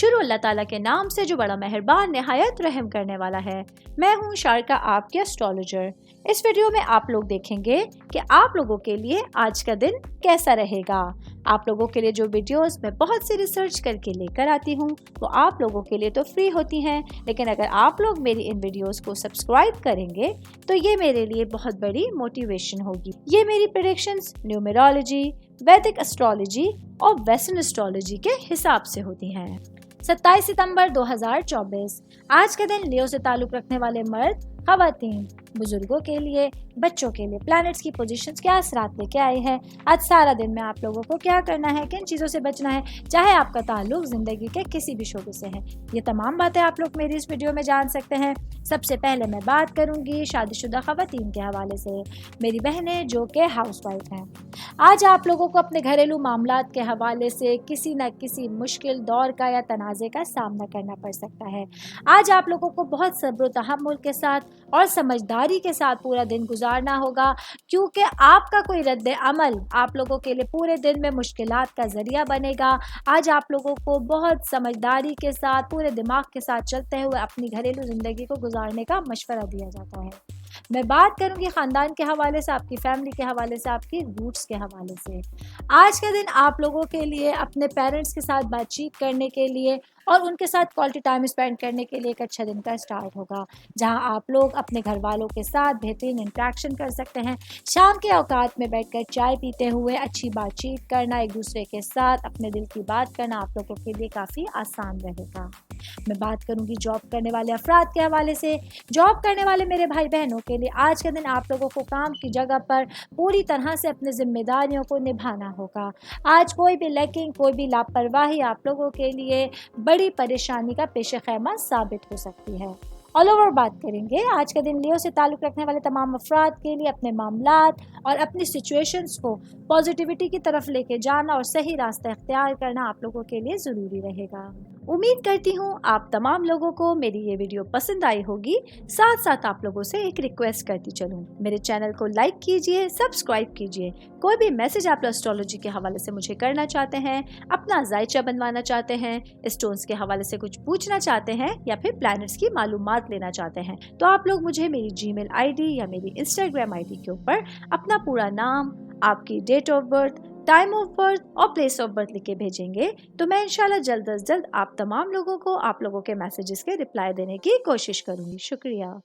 शुरू अल्लाह ताला के नाम से जो बड़ा मेहरबान निहायत रहम करने वाला है। मैं हूँ शारका, आपके एस्ट्रोलॉजर। इस वीडियो में आप लोग देखेंगे कि आप लोगों के लिए आज का दिन कैसा रहेगा। आप लोगों के लिए जो वीडियोस मैं बहुत सी रिसर्च करके लेकर आती हूँ वो आप लोगों के लिए तो फ्री होती हैं, लेकिन अगर आप लोग मेरी इन वीडियोस को सब्सक्राइब करेंगे तो ये मेरे लिए बहुत बड़ी मोटिवेशन होगी। ये मेरी प्रेडिक्शंस न्यूमेरोलॉजी, वैदिक एस्ट्रोलॉजी और वेस्टर्न एस्ट्रोलॉजी के हिसाब से होती हैं। 27 सितंबर 2024 आज के दिन लियो से ताल्लुक रखने वाले मर्द, खवातीन, बुजुर्गों के लिए, बच्चों के लिए प्लैनेट्स की पोजीशंस क्या असरात लेके आई है। आज सारा दिन में आप लोगों को क्या करना है, किन चीज़ों से बचना है, चाहे आपका ताल्लुक ज़िंदगी के किसी भी शोबे से है, ये तमाम बातें आप लोग मेरी इस वीडियो में जान सकते हैं। सबसे पहले मैं बात करूंगी शादीशुदा खवातीन के हवाले से, मेरी बहनें जो कि हाउसवाइफ हैं। आज आप लोगों को अपने घरेलू मामलात के हवाले से किसी न किसी मुश्किल दौर का या तनाज़े का सामना करना पड़ सकता है। आज आप लोगों को बहुत सब्र व तहम्मुल के साथ और समझदारी के साथ पूरा दिन गुजारना होगा, क्योंकि आपका कोई रद्द अमल आप लोगों के लिए पूरे दिन में मुश्किलात का ज़रिया बनेगा। आज आप लोगों को बहुत समझदारी के साथ, पूरे दिमाग के साथ चलते हुए अपनी घरेलू ज़िंदगी को गुजारने का मशवरा दिया जाता है। मैं बात करूंगी ख़ानदान के हवाले से, आपकी फैमिली के हवाले से, आपकी रूट्स के हवाले से। आज का दिन आप लोगों के लिए अपने पेरेंट्स के साथ बातचीत करने के लिए और उनके साथ क्वालिटी टाइम स्पेंड करने के लिए एक अच्छा दिन का स्टार्ट होगा, जहां आप लोग अपने घर वालों के साथ बेहतरीन इंटरेक्शन कर सकते हैं। शाम के औकात में बैठकर चाय पीते हुए अच्छी बातचीत करना, एक दूसरे के साथ अपने दिल की बात करना आप लोगों के लिए काफ़ी आसान रहेगा। मैं बात करूंगी जॉब करने वाले अफराद के हवाले से। जॉब करने वाले मेरे भाई बहनों के लिए आज के दिन आप लोगों को काम की जगह पर पूरी तरह से अपनी जिम्मेदारियों को निभाना होगा। आज कोई भी लैकिंग, कोई भी लापरवाही आप लोगों के लिए बड़ी परेशानी का पेश खैमा साबित हो सकती है। ऑल ओवर बात करेंगे आज का दिन लियो से ताल्लुक़ रखने वाले तमाम अफराद के लिए अपने मामलात और अपनी सिचुएशंस को पॉजिटिविटी की तरफ लेके जाना और सही रास्ता इख्तियार करना आप लोगों के लिए ज़रूरी रहेगा। उम्मीद करती हूँ आप तमाम लोगों को मेरी ये वीडियो पसंद आई होगी। साथ साथ आप लोगों से एक रिक्वेस्ट करती चलूँ, मेरे चैनल को लाइक कीजिए, सब्सक्राइब कीजिए। कोई भी मैसेज आप एस्ट्रोलॉजी के हवाले से मुझे करना चाहते हैं, अपना जायचा बनवाना चाहते हैं, स्टोन्स के हवाले से कुछ पूछना चाहते हैं या फिर प्लैनेट्स की मालूमात लेना चाहते हैं, तो आप लोग मुझे मेरी जीमेल आईडी या मेरी इंस्टाग्राम आईडी के ऊपर अपना पूरा नाम, आपकी date of birth, time of birth और प्लेस ऑफ बर्थ लिख के भेजेंगे तो मैं इंशाल्लाह जल्द अज जल्द आप तमाम लोगों को आप लोगों के मैसेजेस के रिप्लाई देने की कोशिश करूंगी। शुक्रिया।